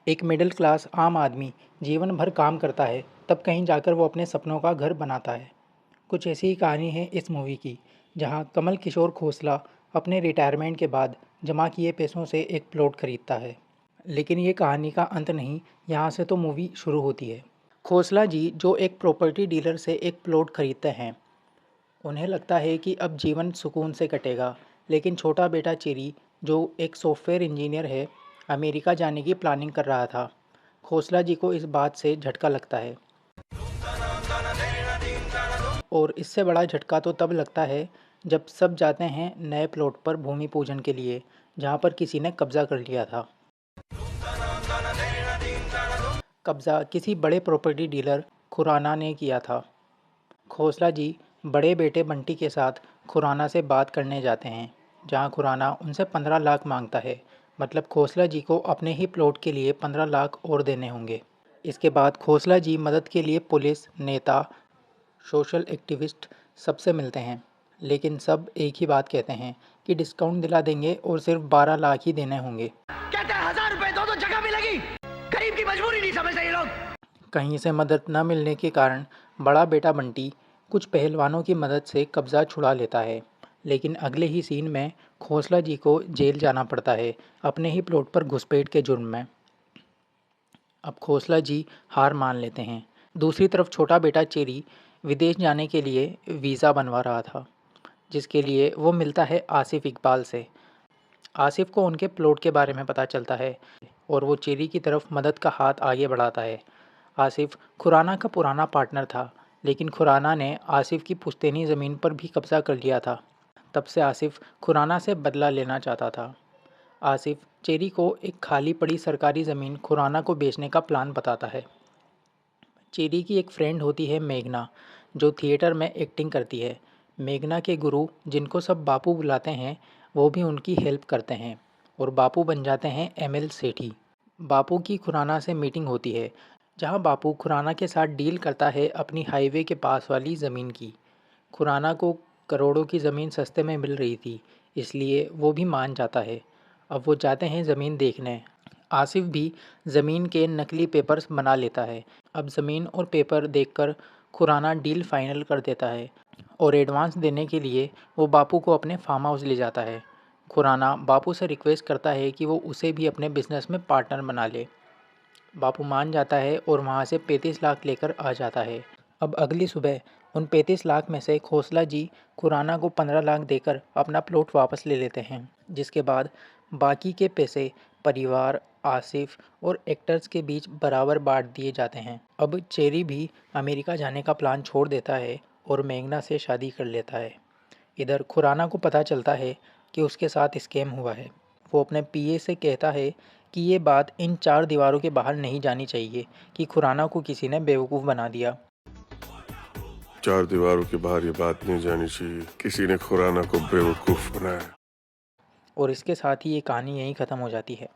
एक middle class आम आदमी जीवन भर काम करता है, तब कहीं जाकर वो अपने सपनों का घर बनाता है। कुछ ऐसी ही कहानी है इस मूवी की, जहाँ कमल किशोर खोसला अपने रिटायरमेंट के बाद जमा किए पैसों से एक प्लॉट खरीदता है। लेकिन ये कहानी का अंत नहीं, यहाँ से तो मूवी शुरू होती है। खोसला जी जो एक प्रॉपर्टी डीलर से एक प्लॉट खरीदते हैं, उन्हें लगता है कि अब जीवन सुकून से कटेगा। लेकिन छोटा बेटा चेरी, जो एक सॉफ्टवेयर इंजीनियर है, अमेरिका जाने की प्लानिंग कर रहा था। खोसला जी को इस बात से झटका लगता है, और इससे बड़ा झटका तो तब लगता है जब सब जाते हैं नए प्लॉट पर भूमि पूजन के लिए, जहाँ पर किसी ने कब्जा कर लिया था। कब्जा किसी बड़े प्रॉपर्टी डीलर खुराना ने किया था। खोसला जी बड़े बेटे बंटी के साथ खुराना से बात करने जाते हैं, जहां खुराना उनसे 15 लाख मांगता है। मतलब खोसला जी को अपने ही प्लॉट के लिए 15 लाख और देने होंगे। इसके बाद खोसला जी मदद के लिए पुलिस, नेता, सोशल एक्टिविस्ट सबसे मिलते हैं, लेकिन सब एक ही बात कहते हैं कि डिस्काउंट दिला देंगे और सिर्फ 12 लाख ही देने होंगे। कहते हैं 1000 रुपए दो तो जगह मिलेगी। गरीब की मजबूरी नहीं समझते ये लोग। कहीं से मदद न मिलने के कारण बड़ा बेटा बंटी कुछ पहलवानों की मदद से कब्ज़ा छुड़ा लेता है। लेकिन अगले ही सीन में खोसला जी को जेल जाना पड़ता है, अपने ही प्लॉट पर घुसपैठ के जुर्म में। अब खोसला जी हार मान लेते हैं। दूसरी तरफ छोटा बेटा चेरी विदेश जाने के लिए वीज़ा बनवा रहा था, जिसके लिए वो मिलता है आसिफ इकबाल से। आसिफ को उनके प्लॉट के बारे में पता चलता है, और वो चेरी की तरफ मदद का हाथ आगे बढ़ाता है। आसिफ खुराना का पुराना पार्टनर था, लेकिन खुराना ने आसिफ की पुश्तैनी ज़मीन पर भी कब्जा कर लिया था। तब से आसिफ खुराना से बदला लेना चाहता था। आसिफ चेरी को एक खाली पड़ी सरकारी ज़मीन खुराना को बेचने का प्लान बताता है। चेरी की एक फ्रेंड होती है मेघना, जो थिएटर में एक्टिंग करती है। मेघना के गुरु, जिनको सब बापू बुलाते हैं, वो भी उनकी हेल्प करते हैं, और बापू बन जाते हैं एमएल सेठी। बापू की खुराना से मीटिंग होती है, जहां बापू खुराना के साथ डील करता है अपनी हाईवे के पास वाली ज़मीन की। खुराना को करोड़ों की ज़मीन सस्ते में मिल रही थी, इसलिए वो भी मान जाता है। अब वो जाते हैं ज़मीन देखने। आसिफ भी ज़मीन के नकली पेपर्स बना लेता है। अब ज़मीन और पेपर देखकर खुराना डील फाइनल कर देता है, और एडवांस देने के लिए वो बापू को अपने फार्म हाउस ले जाता है। खुराना बापू से रिक्वेस्ट करता है कि वो उसे भी अपने बिजनेस में पार्टनर बना ले। बापू मान जाता है और वहाँ से 35 लाख लेकर आ जाता है। अब अगली सुबह उन 35 लाख में से खोसला जी खुराना को 15 लाख देकर अपना प्लॉट वापस ले लेते हैं, जिसके बाद बाकी के पैसे परिवार, आसिफ और एक्टर्स के बीच बराबर बांट दिए जाते हैं। अब चेरी भी अमेरिका जाने का प्लान छोड़ देता है और मेघना से शादी कर लेता है। इधर खुराना को पता चलता है कि उसके साथ स्कैम हुआ है। वो अपने पीए से कहता है कि ये बात इन 4 दीवारों के बाहर नहीं जानी चाहिए कि खुराना को किसी ने बेवकूफ़ बना दिया। 4 दीवारों के बाहर ये बात नहीं जानी चाहिए, किसी ने खुराना को बेवकूफ़ बनाया। और इसके साथ ही ये कहानी यहीं ख़त्म हो जाती है।